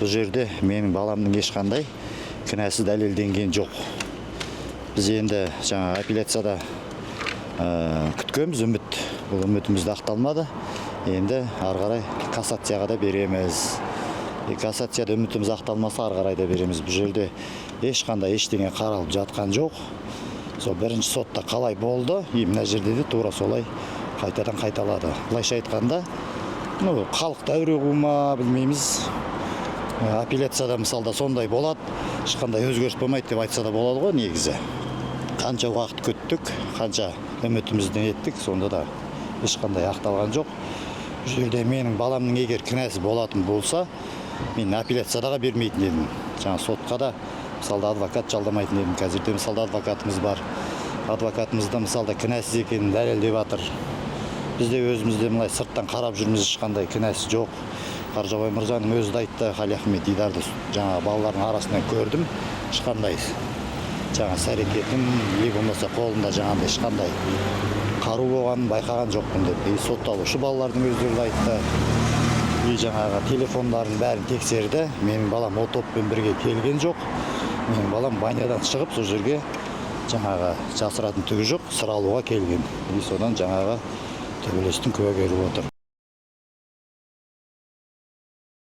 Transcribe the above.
бұл жерде менің баламның ешқандай кінәсі дәлелденген жоқ. Біз енді жаңа апелляцияда күткенбіз үміт. Бұл үмітіміз ақталмады. Енді ары қарай кассацияға да береміз. Кассацияда үмітіміз ақталмаса ары қарай да береміз. Бұл жерде ешқандай ештеңе қаралып жатқан жоқ. Сол бірінші сотта қалай болды, мына жерде де тура солай қайтадан қайталады. Былайша айтқанда, халық дәуре қума білмейміз. Апелляцияда мысалда сондай болады, ешқандай өзгеріс болмайды деп айтса да болады ғой негізі. Қанша уақыт күттік, қанша үмітімізден еттік, сонда да ешқандай ақталған жоқ. Бұл жерде менің баламның егер кінәсі болатын болса, мен апелляцияда бермейтін едім. Жаңа сотқа да мысалда адвокат жалдамайтын едім. Қазірде мысалда адвокатымыз бар. Адвокатымызда мысалда кінәсіз екенін дәлелдеп жатыр. Бізде өзімізде мынай сырттан қарап жүрміз, ешқандай кінәсі жоқ. Қаржабай мырзаның өзі де айтты, Қали Ахмет Дидарды жаңа балалардың арасынан көрдім. Ешқандай жаңа әрекетін, болмаса қолында жаңағындай ешқандай қару болғанын байқаған жоқпын деп. Сотталушы балалардың өздері айтты. Жаңағы телефондарын бәрін тексерді. Менің балам о топпен бірге келген жоқ. Менің балам банядан шығып, сол жерге жаңағы жасыратын түгі жоқ, сыр алуға келген. Содан жаңағы төбелестің куәгері отыр.